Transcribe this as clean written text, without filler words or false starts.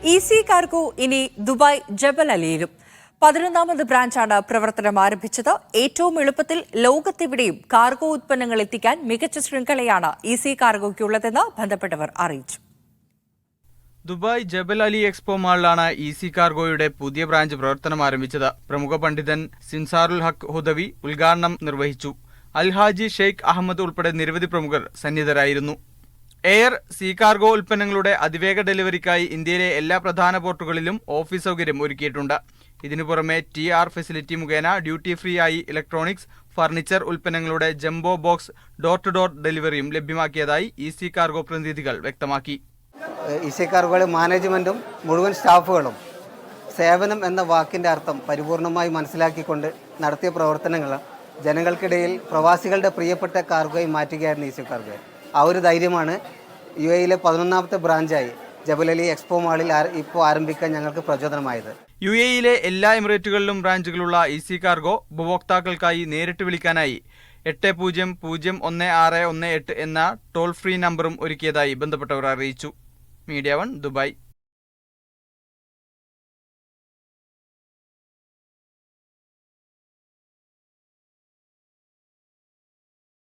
Easy cargo ഇനി Dubai ജബൽ അലിയിലും 11ാമത് ബ്രാഞ്ചാണ് പ്രവർത്തനം ആരംഭിച്ചത്. ഏറ്റവും എളുപ്പത്തിൽ ലോകത്തെവിടെയും കാർഗോ ഉത്പന്നങ്ങൾ എത്തിക്കാൻ മികച്ച ശൃംഖലയാണ് ഈസി കാർഗോയ്ക്കുള്ളതെന്ന് ബന്ധപ്പെട്ടവർ അറിയിച്ചു. ദുബായ് ജബൽ അലി എക്സ്പോ മാളിലാണ് ഈസി കാർഗോയുടെ പുതിയ ബ്രാഞ്ച് പ്രവർത്തനം ആരംഭിച്ചത്. പ്രമുഖ പണ്ഡിതൻ സിൻസാറുൽ ഹക്ക് ഹുദവി ഉദ്ഘാടനം നിർവഹിച്ചു. അൽഹാജി ഷെയ്ഖ് അഹമ്മദ് ഉൾപ്പെടെ നിരവധി പ്രമുഖർ സന്നിധരായിരുന്നു. എയർ, സീ കാർഗോ ഉൽപ്പന്നങ്ങളുടെ അതിവേഗ ഡെലിവറിക്കായി ഇന്ത്യയിലെ എല്ലാ പ്രധാന പോർട്ടുകളിലും ഓഫീസ് സൗകര്യം ഒരുക്കിയിട്ടുണ്ട്. ഇതിനു പുറമെ TR ഫെസിലിറ്റി മുഖേന ഡ്യൂട്ടി ഫ്രീ ആയി ഇലക്ട്രോണിക്സ്, ഫർണിച്ചർ ഉൽപ്പന്നങ്ങളുടെ jumbo box door to door ഡെലിവറിയും ലഭ്യമാക്കിയതായി ഈസി കാർഗോ പ്രതിനിധികൾ വ്യക്തമാക്കി. ഈസി കാർഗോയുടെ മാനേജ്മെന്റും മുഴുവൻ സ്റ്റാഫുകളും സേവനം എന്ന വാക്കിന്റെ അർത്ഥം പരിപൂർണമായി മനസ്സിലാക്കിക്കൊണ്ട് നടത്തിയ പ്രവർത്തനങ്ങൾ ജനങ്ങൾക്കിടയിൽ പ്രവാസികളുടെ പ്രിയപ്പെട്ട കാർഗോയി മാറ്റുകയായിരുന്നു ഈസി കാർഗോ. ആ ഒരു ധൈര്യമാണ് UAE-യിലെ 11ാമത്തെ ബ്രാഞ്ചായി ജബൽ അലി എക്സ്പോ മാളിൽ ഇപ്പോൾ ആരംഭിക്കാൻ ഞങ്ങൾക്ക് പ്രചോദനമായത്. UAE-യിലെ എല്ലാ എമിറേറ്റുകളിലും ബ്രാഞ്ചുകളുള്ള ഈസി കാർഗോ ഉപഭോക്താക്കൾക്കായി നേരിട്ട് വിളിക്കാനായി 80016118 എന്ന ടോൾ ഫ്രീ നമ്പറും ഒരുക്കിയതായി ബന്ധപ്പെട്ടവർ അറിയിച്ചു. Media 1 Dubai.